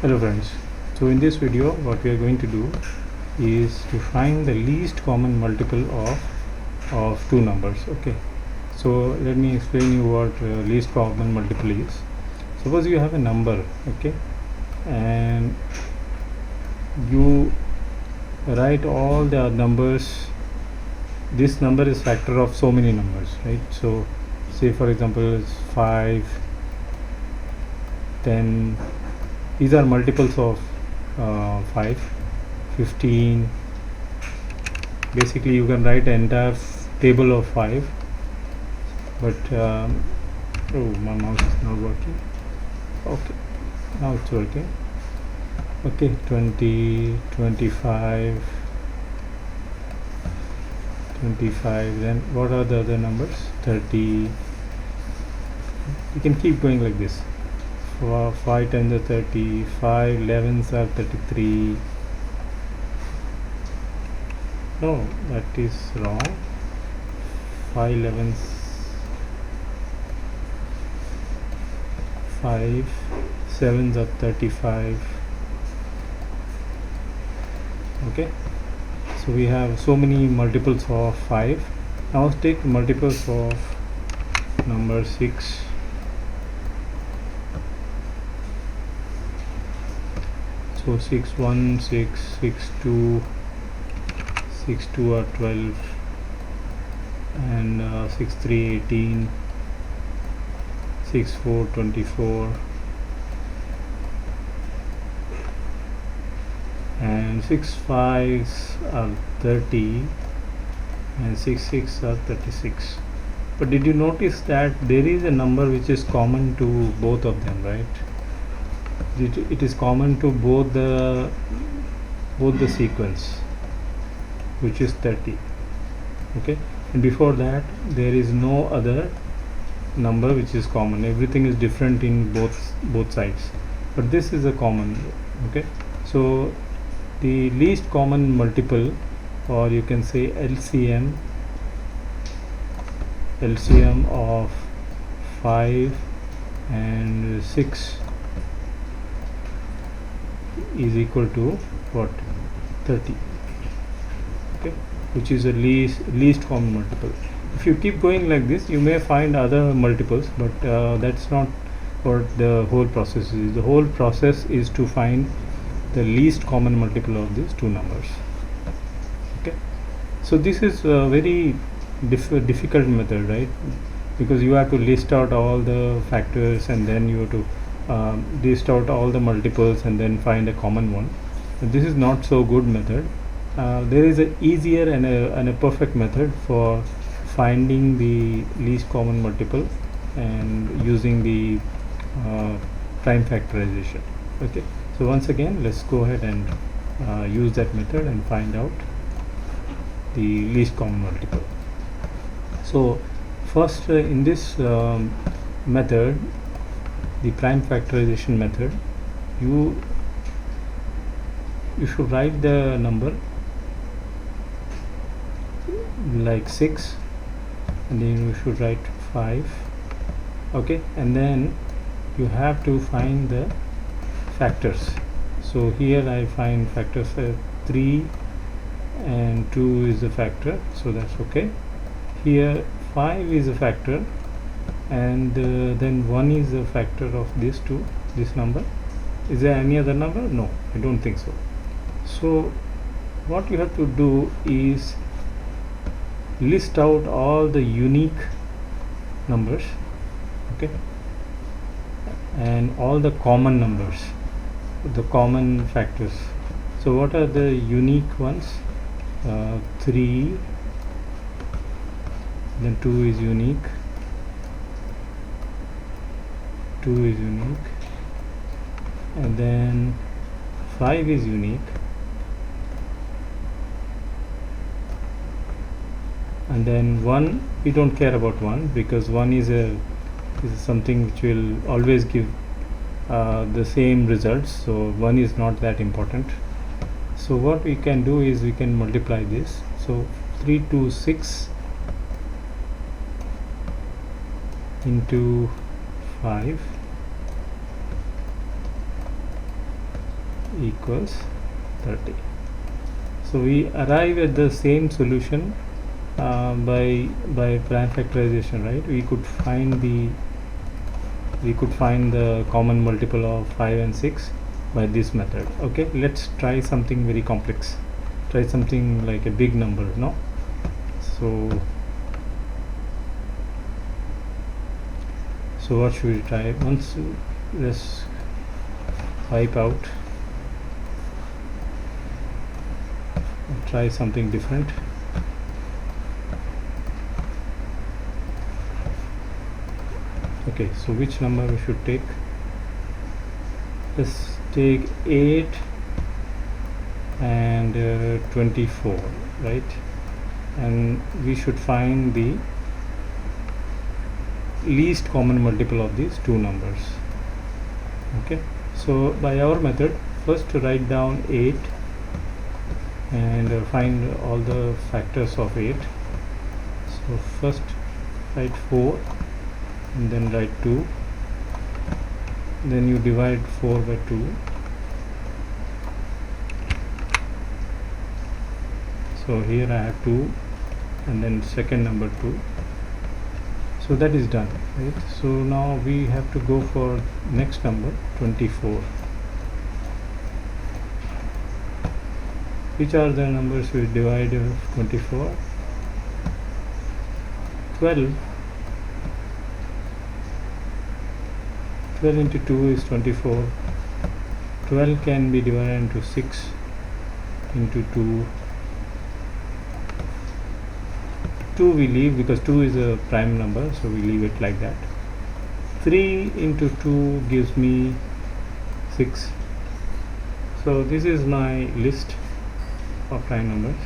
Hello friends, so in this video what we are going to do is to find the least common multiple of two numbers. Okay, so let me explain you what least common multiple is. Suppose you have a number, okay, and you write all the numbers. This number is factor of so many numbers, right? So say for example it's 5, 10. These are multiples of 5, 15. Basically you can write an entire table of 5, but oh, my mouse is not working. Okay, now it's working. Okay, 20, 25, 25. Then what are the other numbers? 30. You can keep going like this. 5 times are 30, 5 11s are 33. No, that is wrong. 5 11s, 5 7s are 35. Okay, so we have so many multiples of 5. Now let's take multiples of number 6. So 6 1, 6 6 2, 6 2 are 12, and 6 3 18, 6 4 24, and 6 5s are 30, and 6 6 are 36. But did you notice that there is a number which is common to both of them, right? It is common to both the sequence, which is 30. Okay, and before that there is no other number which is common. Everything is different in both sides, but this is a common. Okay, so the least common multiple, or you can say LCM of 5 and 6 is equal to what? 30. Okay, which is a least common multiple. If you keep going like this, you may find other multiples, but that's not what the whole process is. The whole process is to find the least common multiple of these two numbers. Okay, so this is a very difficult method, right? Because you have to list out all the factors, and then you have to list out all the multiples and then find a common one. This is not so good method. There is a easier and a perfect method for finding the least common multiple and using the prime factorization. Okay, so once again let's go ahead and use that method and find out the least common multiple. So first in this method, the prime factorization method, you should write the number like 6, and then you should write 5. Okay, and then you have to find the factors. So here I find factors 3 and 2 is a factor, so that's okay. Here 5 is a factor, and then 1 is a factor of this number. Is there any other number? No, I don't think so. So what you have to do is list out all the unique numbers, okay, and all the common numbers, the common factors. So what are the unique ones? 3, then 2 is unique, 2 is unique, and then 5 is unique, and then 1, we don't care about 1 because 1 is something which will always give the same results, so 1 is not that important. So what we can do is we can multiply this. So 3 to 6 into 5 equals 30. So we arrive at the same solution by prime factorization, right? We could find the common multiple of 5 and 6 by this method. Okay, let's try something very complex. Try something like a big number, no? So what should we try? Once let's wipe out, try something different. Okay, so which number we should take? Let's take 8 and 24, right? And we should find the least common multiple of these two numbers. Okay, so by our method, first write down 8 and find all the factors of 8. So first write 4 and then write 2, then you divide 4 by 2. So here I have 2 and then second number 2. So that is done, right? So now we have to go for next number, 24. Which are the numbers we divide 24? 12. 12 into 2 is 24. 12 can be divided into 6 into 2. 2 we leave because 2 is a prime number, so we leave it like that. 3 into 2 gives me 6. So this is my list of prime numbers.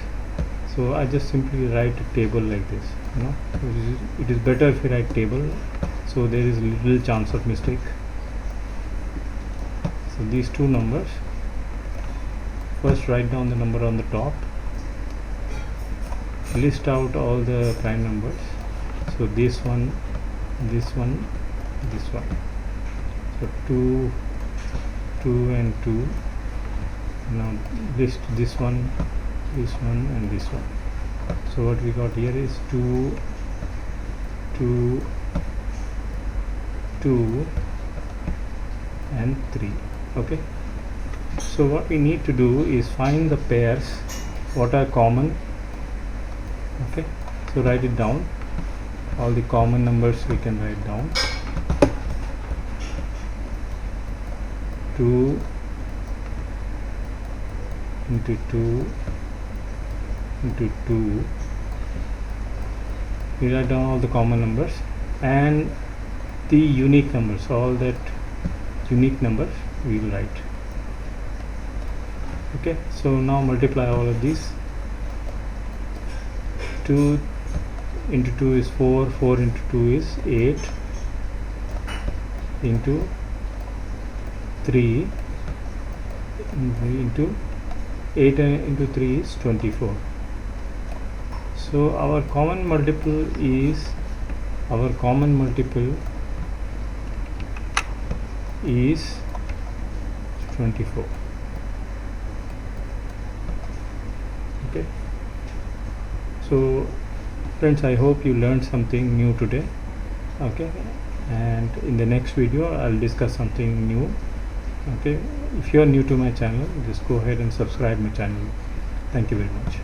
So I just simply write a table like this, you know. It is better if you write table, so there is little chance of mistake. So these two numbers, first write down the number on the top, list out all the prime numbers. So this one, this one, this one. So 2, 2 and 2. Now list this one, and this one. So what we got here is 2, 2, 2 and 3. Okay, so what we need to do is find the pairs what are common. Okay, so write it down. All the common numbers we can write down. 2 into 2 into 2. We write down all the common numbers and the unique numbers. All that unique numbers we will write. Okay, so now multiply all of these. 2 into 2 is 4, 4 into 2 is 8, into 3 into 8 into 3 is 24. So our common multiple is 24. Okay, so friends, I hope you learned something new today. Okay, and in the next video I'll discuss something new. Okay, if you are new to my channel, just go ahead and subscribe my channel. Thank you very much.